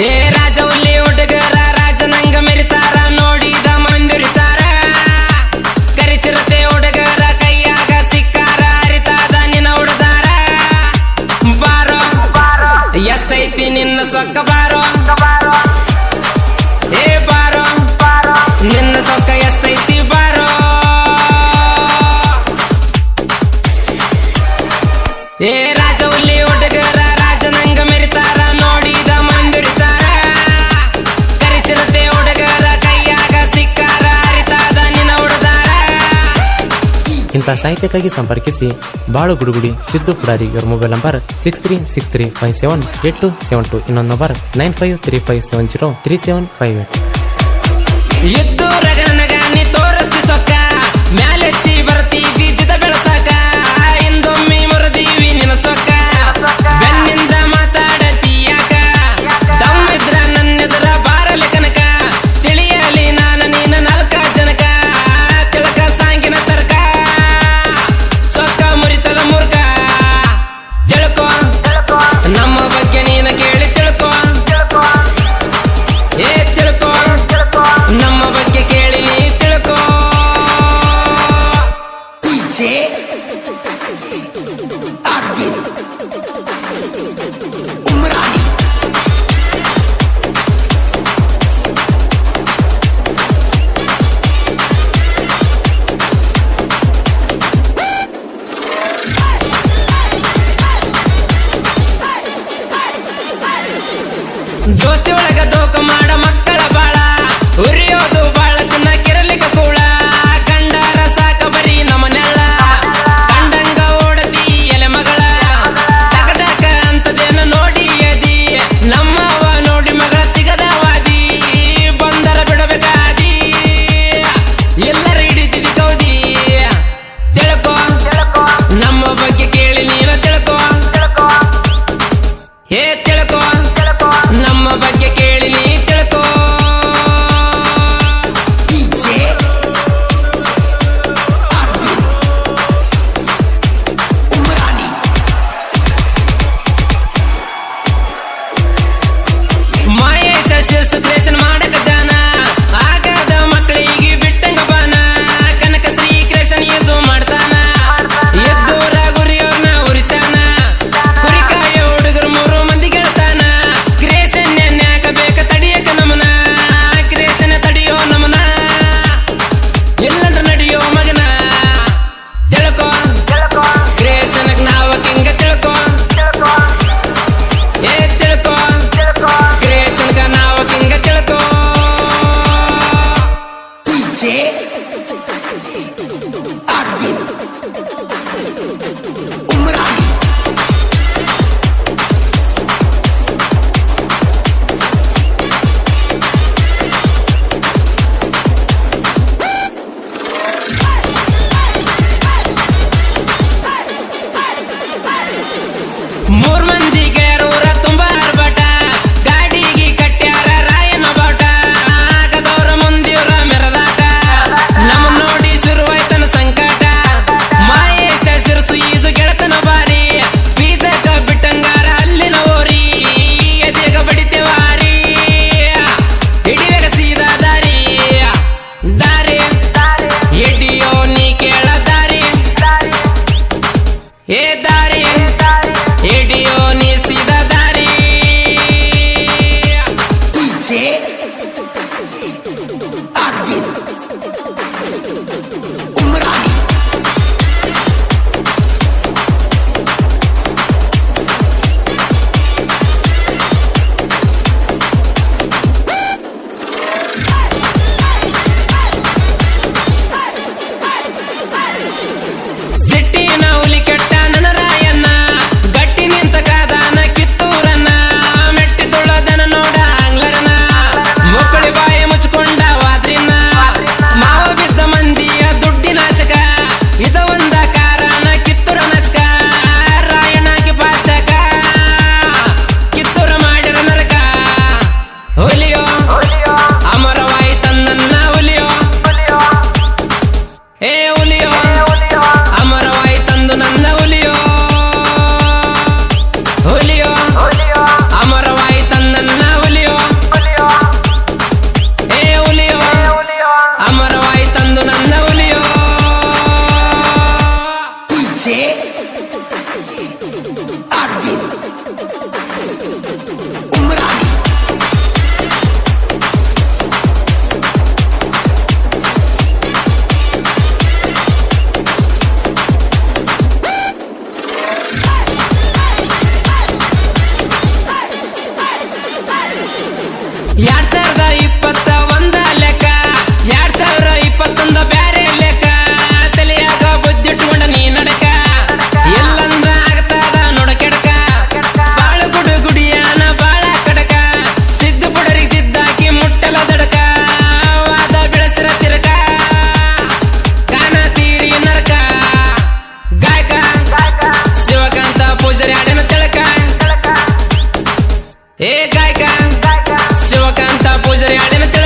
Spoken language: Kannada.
ಏ ರಾಜವಲ್ಲಿ ಹುಡುಗರ ರಾಜನಂಗ ಮೆರಿತಾರ ನೋಡಿದ ಮಂದಿರಿತಾರ ಕರಿಚಿರತೆ ಹುಡುಗರ ಕೈಯಾಗ ಸಿಕ್ಕಾರ ಅರಿತಾದ ನಿನ್ನ ಹುಡುದಾರ ಬಾರೋ ಎಷ್ಟೈತಿ ನಿನ್ನ ಸೊಕ್ಕ ಬಾರೋ ಏ ಬಾರೋ ನಿನ್ನ ಸೊಕ್ಕ ಎಷ್ಟೈತಿ ಬಾರೋ ಏ ರಾಜವಲ್ಲಿ ಹುಡುಗರ ರಾಜನಂಗ ಮೆರಿತಾರ ನೋಡಿದ ಮಂದಿರಿತಾರ ಕರಿಚಿರತೆ ಹುಡುಗರ ಕೈಯಾಗ ಸಿಕ್ಕಾರ ಅರಿತಾದ ನಿನ್ನ ಹುಡುದಾರ. ಇಂಥ ಸಾಹಿತ್ಯಕ್ಕಾಗಿ ಸಂಪರ್ಕಿಸಿ ಬಾಳು ಗುಡುಗುಡಿ ಸಿದ್ದು ಪುಡಾರಿ. ಇವರ ಮೊಬೈಲ್ ನಂಬರ್ 6363578272. ಇನ್ನೊಂದು ನಂಬರ್ 9535703758. ಎದ್ದು ರಗನಗ ನೀ ತೋರಿಸ್ತಿ ಸೊಕ್ಕ ಮ್ಯಾಲೆತ್ತಿ ಬರ್ತೀವಿ ಜಿದ ಬೆಳಸಾಕ ಹಿಂದೊಮ್ಮೆ ಮುರದೀವಿ ನಿನ್ನ ಸೊಕ್ಕ ಬೆನ್ನಿಂದ ಮಾತಾಡತೀಯಾಕ ದಮ್ಮಿದ್ರ ನನ್ನೆದುರ ಬಾರಲಿ ಕನಕ ತಿಳಿಯಲಿ ನಾನು ನೀನ ನಾಲ್ಕ ಜನಕ ತಿಳಕ ಸಾಂಗಿನ ತರ್ಕ ಸೊಕ್ಕ ಮುರಿತದ ಮೂರ್ಖ ತಿಳ್ಕೊ ನಮ್ಮ ಬಗ್ಗೆ ನೀನ ಕೇಳಿ ತಿಳ್ಕೊ ಏ ತಿಳ್ಕೊ ನಮ್ಮ ಬಗ್ಗೆ ಕೇಳಿ ನೀ ತಿಳ್ಕೊ. ದೋಸ್ತಿ ಒಳಗ ದೋಕ ಮಾಡ ಮಕ್ಕಳ ಬಾಳ ಉರಿಯೋದು ಬಾಳ ತಿನ್ನ ಕಿರಲಿಕ ಕೂಳ ಕಂಡಾರ ಸಾಕ ಬರೀ ನಮನೆಲ್ಲ ಕಂಡಂಗ ಓಡತಿ ಎಲೆ ಮಗಳ ಟಕಟಕ ಅಂತದೇನ ನೋಡಿ ಎದಿ ನಮ್ಮವ ನೋಡಿ ಮಗಳ ಸಿಗದವಾದಿ ಬಂದರ ಬಿಡಬೇಕಾದಿ ಎಲ್ಲರ ಹಿಡಿತಿದಿ ಕೌದಿ ತಿಳ್ಕೊ ನಮ್ಮ ಬಗ್ಗೆ ಕೇಳಿ ನೀನ ತಿಳ್ಕೊ ಏ ತಿಳ್ಕೊ ನಮ್ಮ ಬಗ್ಗೆ ಕೇಳಿ ನೀ ತಿಳ್ಕೊ. ಮಹೇಶ ಶಿರ್ಸುಕ್ರೇಶನ್ ಮಾಡಕ ಜಾನ ಆಗದ ಮಕ್ಕಳಿಗೆ ಬಿಟ್ಟಂಗ ಬಾನ ಕನಕ ಶ್ರೀ ಕ್ರೇಶನ್ ಇದು ಮಾಡ್ತಾನ ಎದ್ದೂರ ಗುರಿಯೋರ್ನ ಉರಿಸಾನ ಕುರಿಕಾಯ ಹುಡುಗರು 3 ಮಂದಿ ಗೆಳ್ತಾನ ಕ್ರೇಶನ್ ಎನ್ಯಾಕ ಬೇಕ ತಡಿಯಕ ನಮನ ಕ್ರೇಶನ್ ತಡಿಯೋ ನಮನ ಎಲ್ಲಂದ್ರ ನಡೆಯೋ ಮಗನ ತಿಳ್ಕೊ ಕ್ರೇಶನಕ್ ನಾವ ಕಿಂಗ ತಿಳ್ಕೊ ಏ ತಿಳ್ಕೊ ಕ್ರೇಶನ್ಗ ನಾವ ಕಿಂಗ ತಿಳ್ಕೊ. ಮೂರ್ ಮಂದಿ ಗೆಳೆಯರೂರ ತುಂಬಾ ಆರ್ಭಟ ಗಾಡಿಗೆ ಕಟ್ಟ್ಯಾರ ರಾಯನ ಬಾಟ ಆಗದವ್ರ ಮುಂದಿವ್ರ ಮೆರದಾಟ ಯಾಳೆನ ತಿಳ್ಕೊ